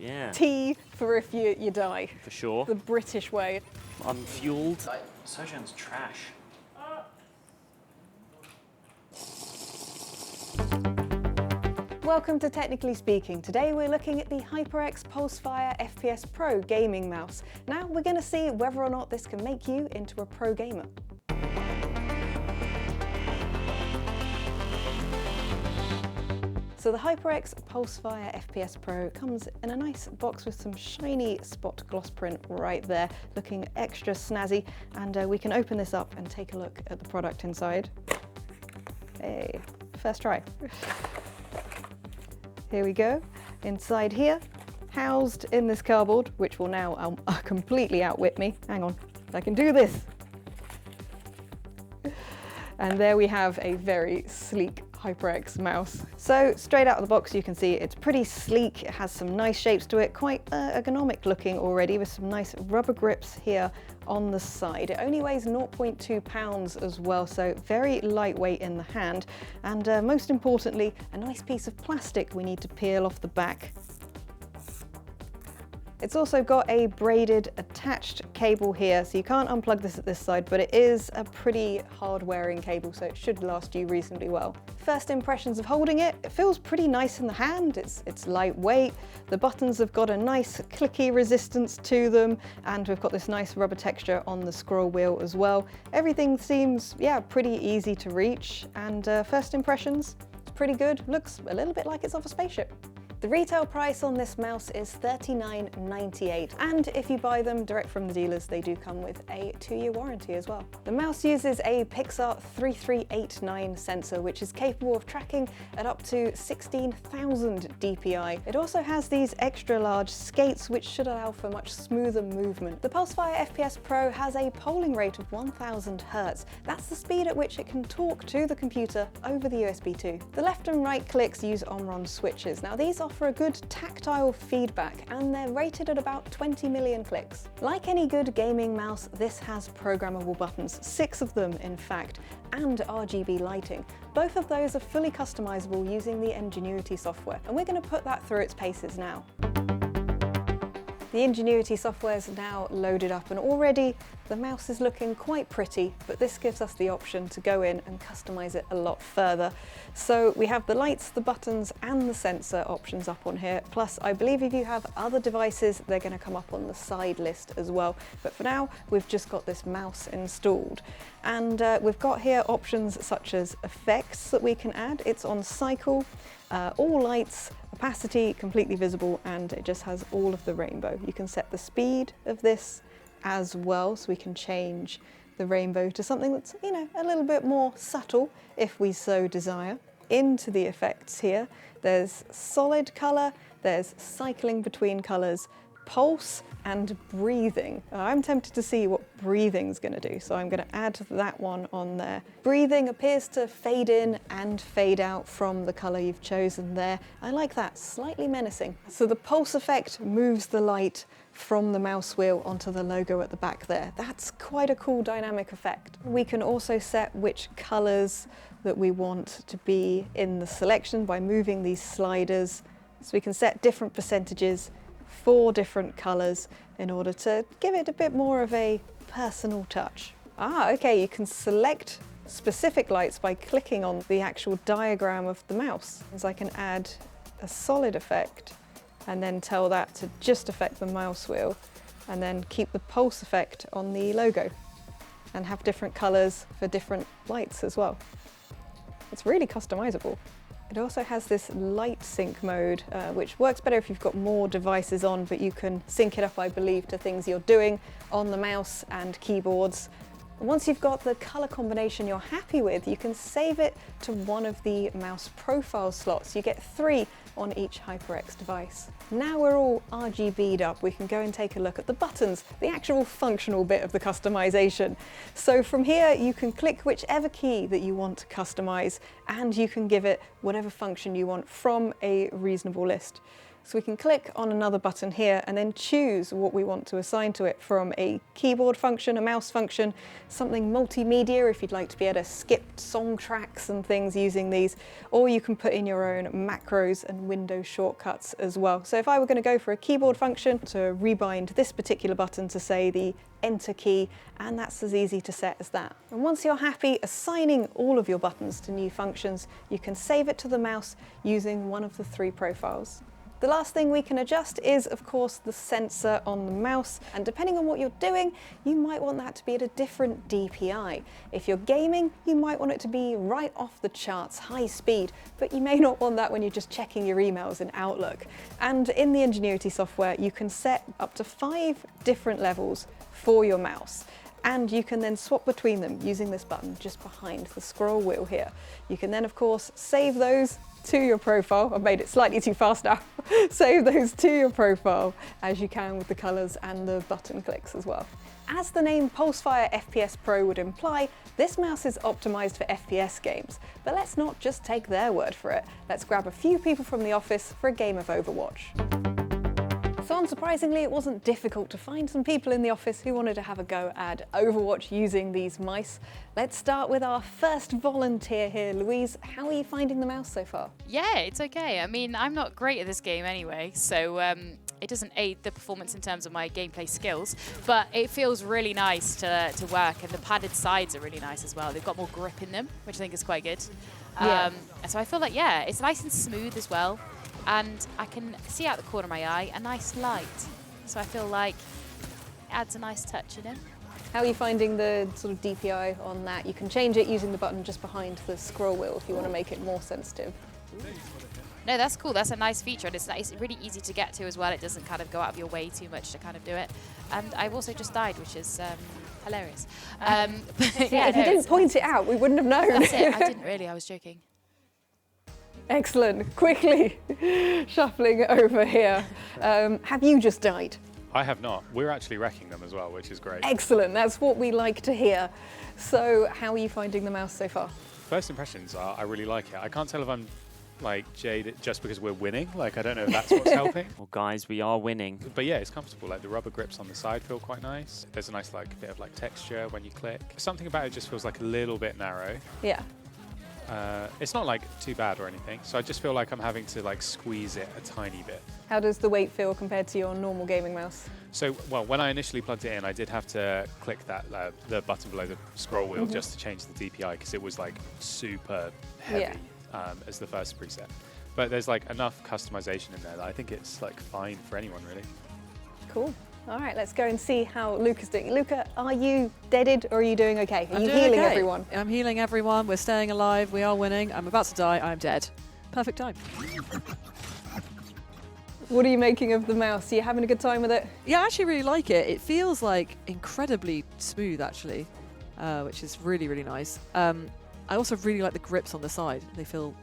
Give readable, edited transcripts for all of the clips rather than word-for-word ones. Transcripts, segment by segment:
Yeah. T for if you die. For sure. The British way. Unfueled. Sojourn's trash. Welcome to Technically Speaking. Today we're looking at the HyperX Pulsefire FPS Pro gaming mouse. Now we're going to see whether or not this can make you into a pro gamer. So the HyperX Pulsefire FPS Pro comes in a nice box with some shiny spot gloss print right there, looking extra snazzy, and we can open this up and take a look at the product inside. Hey, first try. Here we go. Inside here, housed in this cardboard, which will now completely outwit me. Hang on, I can do this. And there we have a very sleek HyperX mouse. So straight out of the box you can see it's pretty sleek, it has some nice shapes to it, quite ergonomic looking already, with some nice rubber grips here on the side. It only weighs 0.2 pounds as well, so very lightweight in the hand, and most importantly a nice piece of plastic we need to peel off the back. It's also got a braided attached cable here, so you can't unplug this at this side, but it is a pretty hard wearing cable, so it should last you reasonably well. First impressions of holding it, it feels pretty nice in the hand, it's lightweight, the buttons have got a nice clicky resistance to them, and we've got this nice rubber texture on the scroll wheel as well. Everything seems, yeah, pretty easy to reach, and first impressions, it's pretty good, looks a little bit like it's off a spaceship. The retail price on this mouse is $39.98, and if you buy them direct from the dealers, they do come with a 2-year warranty as well. The mouse uses a Pixar 3389 sensor, which is capable of tracking at up to 16,000 DPI. It also has these extra large skates, which should allow for much smoother movement. The Pulsefire FPS Pro has a polling rate of 1000 Hz. That's the speed at which it can talk to the computer over the USB 2. The left and right clicks use on-RON switches. Now these offer a good tactile feedback, and they're rated at about 20 million clicks. Like any good gaming mouse, this has programmable buttons, 6 of them in fact, and RGB lighting. Both of those are fully customizable using the Ingenuity software, and we're going to put that through its paces now. The Ingenuity software is now loaded up, and already the mouse is looking quite pretty, but this gives us the option to go in and customize it a lot further. So we have the lights, the buttons, and the sensor options up on here. Plus, I believe if you have other devices, they're going to come up on the side list as well. But for now, we've just got this mouse installed. And we've got here options such as effects that we can add. It's on cycle, all lights, opacity, completely visible, and it just has all of the rainbow. You can set the speed of this as well, so we can change the rainbow to something that's, you know, a little bit more subtle if we so desire. Into the effects here, there's solid color, there's cycling between colors, pulse, and breathing. I'm tempted to see what breathing's going to do, so I'm going to add that one on there. Breathing appears to fade in and fade out from the color you've chosen there. I like that, slightly menacing. So the pulse effect moves the light from the mouse wheel onto the logo at the back there. That's quite a cool dynamic effect. We can also set which colors that we want to be in the selection by moving these sliders. So we can set different percentages, 4 different colors, in order to give it a bit more of a personal touch. Okay, you can select specific lights by clicking on the actual diagram of the mouse. So I can add a solid effect and then tell that to just affect the mouse wheel, and then keep the pulse effect on the logo and have different colors for different lights as well. It's really customizable. It also has this light sync mode, which works better if you've got more devices on, but you can sync it up, I believe, to things you're doing on the mouse and keyboards. Once you've got the color combination you're happy with, you can save it to one of the mouse profile slots. You get 3 on each HyperX device. Now we're all RGB'd up, we can go and take a look at the buttons, the actual functional bit of the customization. So from here, you can click whichever key that you want to customize, and you can give it whatever function you want from a reasonable list. So we can click on another button here and then choose what we want to assign to it, from a keyboard function, a mouse function, something multimedia if you'd like to be able to skip song tracks and things using these, or you can put in your own macros and window shortcuts as well. So if I were going to go for a keyboard function to rebind this particular button to say the Enter key, and that's as easy to set as that. And once you're happy assigning all of your buttons to new functions, you can save it to the mouse using one of the 3 profiles. The last thing we can adjust is, of course, the sensor on the mouse, and depending on what you're doing, you might want that to be at a different DPI. If you're gaming, you might want it to be right off the charts, high speed, but you may not want that when you're just checking your emails in Outlook. And in the Ingenuity software, you can set up to 5 different levels for your mouse, and you can then swap between them using this button just behind the scroll wheel here. You can then, of course, save those to your profile. I've made it slightly too fast now. Save those to your profile as you can with the colours and the button clicks as well. As the name Pulsefire FPS Pro would imply, this mouse is optimised for FPS games. But let's not just take their word for it. Let's grab a few people from the office for a game of Overwatch. So unsurprisingly, it wasn't difficult to find some people in the office who wanted to have a go at Overwatch using these mice. Let's start with our first volunteer here. Louise, how are you finding the mouse so far? Yeah, it's okay. I mean, I'm not great at this game anyway, so it doesn't aid the performance in terms of my gameplay skills, but it feels really nice to work, and the padded sides are really nice as well. They've got more grip in them, which I think is quite good. Yeah. So I feel like, yeah, it's nice and smooth as well. And I can see out the corner of my eye a nice light. So I feel like it adds a nice touch, you know? How are you finding the sort of DPI on that? You can change it using the button just behind the scroll wheel if you want to make it more sensitive. No, that's cool. That's a nice feature, and it's really easy to get to as well. It doesn't kind of go out of your way too much to kind of do it. And I've also just died, which is hilarious. Yeah, if you didn't point it out, we wouldn't have known. That's it. I didn't really. I was joking. Excellent. Quickly shuffling over here. Have you just died? I have not. We're actually wrecking them as well, which is great. Excellent. That's what we like to hear. So how are you finding the mouse so far? First impressions are I really like it. I can't tell if I'm like jaded just because we're winning. Like, I don't know if that's what's helping. Well, guys, we are winning. But yeah, it's comfortable. Like, the rubber grips on the side feel quite nice. There's a nice like bit of like texture when you click. Something about it just feels like a little bit narrow. Yeah. It's not like too bad or anything, so I just feel like I'm having to like squeeze it a tiny bit. How does the weight feel compared to your normal gaming mouse? So, well, when I initially plugged it in, I did have to click that the button below the scroll wheel just to change the DPI, because it was like super heavy as the first preset. But there's like enough customization in there that I think it's like fine for anyone really. Cool. All right, let's go and see how Luca's doing. Luca, are you deaded or are you doing okay? Are I'm you doing healing okay. everyone? I'm healing everyone. We're staying alive. We are winning. I'm about to die. I'm dead. Perfect time. What are you making of the mouse? Are you having a good time with it? Yeah, I actually really like it. It feels like incredibly smooth, actually, which is really, really nice. I also really like the grips on the side. They feel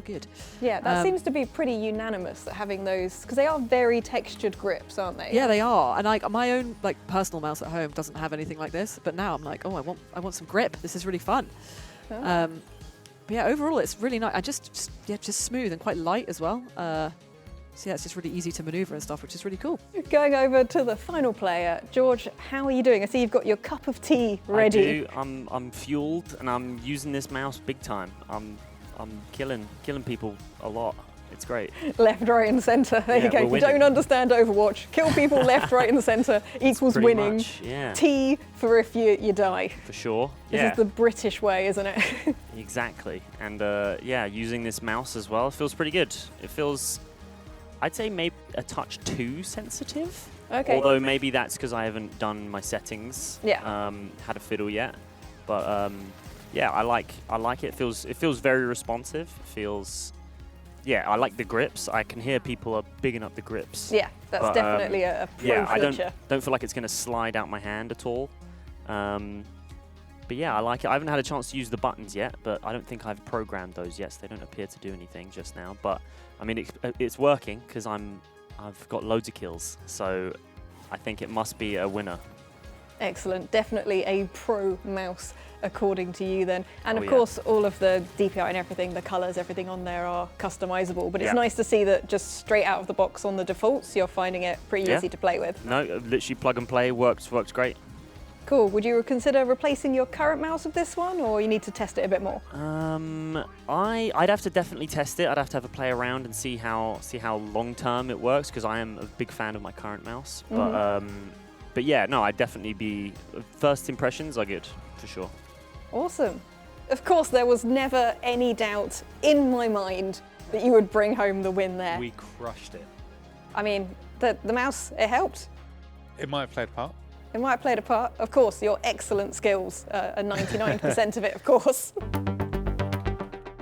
good. Yeah, that seems to be pretty unanimous, that having those, because they are very textured grips, aren't they? Yeah, they are. And like my own like personal mouse at home doesn't have anything like this, but now I'm like, oh, I want some grip. This is really fun. Oh. But yeah, overall it's really nice. I just smooth and quite light as well. So yeah, it's just really easy to maneuver and stuff, which is really cool. Going over to the final player, George, how are you doing? I see you've got your cup of tea ready. I do. I'm fueled, and I'm using this mouse big time. I'm killing people a lot. It's great. Left, right and centre. There you go. If you don't understand Overwatch, kill people left, right and centre equals Pretty winning. much, yeah. T for if you die. For sure. This is the British way, isn't it? Exactly. And yeah, using this mouse as well feels pretty good. It feels, I'd say, maybe a touch too sensitive. Okay. Although maybe that's because I haven't done my settings. Yeah. Had a fiddle yet. But yeah, I like it. It feels very responsive. It feels, yeah, I like the grips. I can hear people are bigging up the grips. Yeah, that's definitely a pro feature. I don't feel like it's going to slide out my hand at all. But yeah, I like it. I haven't had a chance to use the buttons yet, but I don't think I've programmed those yet, so they don't appear to do anything just now. But I mean, it's working because I've got loads of kills, so I think it must be a winner. Excellent, definitely a pro mouse according to you then. And Oh, of yeah. course, all of the DPI and everything, the colors, everything on there are customizable, but it's Yeah. nice to see that just straight out of the box on the defaults, you're finding it pretty Yeah. easy to play with. No, literally plug and play, works great. Cool, would you consider replacing your current mouse with this one, or you need to test it a bit more? I'd have to definitely test it. I'd have to have a play around and see how long term it works, because I am a big fan of my current mouse. But yeah, no, I'd definitely be, first impressions are good for sure. Awesome. Of course, there was never any doubt in my mind that you would bring home the win there. We crushed it. I mean, the mouse, it helped. It might have played a part. It might have played a part. Of course, your excellent skills are 99% of it, of course.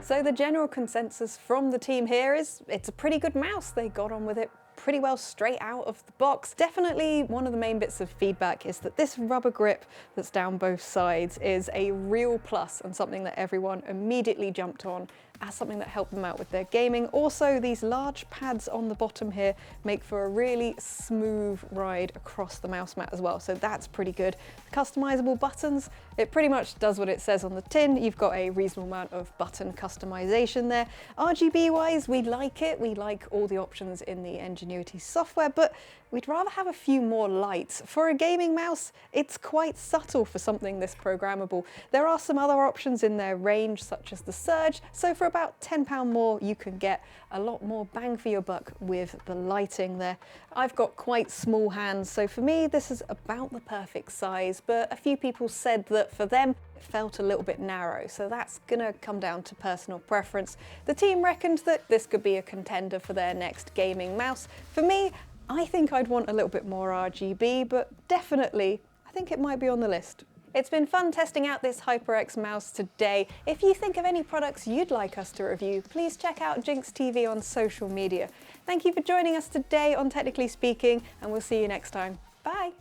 So the general consensus from the team here is it's a pretty good mouse. They got on with it pretty well straight out of the box. Definitely one of the main bits of feedback is that this rubber grip that's down both sides is a real plus and something that everyone immediately jumped on as something that helped them out with their gaming. Also, these large pads on the bottom here make for a really smooth ride across the mouse mat as well, so that's pretty good. Customizable buttons, it pretty much does what it says on the tin. You've got a reasonable amount of button customization there. RGB wise, we like it. We like all the options in the Ingenuity software, but we'd rather have a few more lights. For a gaming mouse, it's quite subtle for something this programmable. There are some other options in their range, such as the Surge, so for about £10 more, you can get a lot more bang for your buck with the lighting there. I've got quite small hands, so for me, this is about the perfect size, but a few people said that for them, it felt a little bit narrow, so that's gonna come down to personal preference. The team reckoned that this could be a contender for their next gaming mouse. For me, I think I'd want a little bit more RGB, but definitely, I think it might be on the list. It's been fun testing out this HyperX mouse today. If you think of any products you'd like us to review, please check out GINX TV on social media. Thank you for joining us today on Technically Speaking, and we'll see you next time. Bye.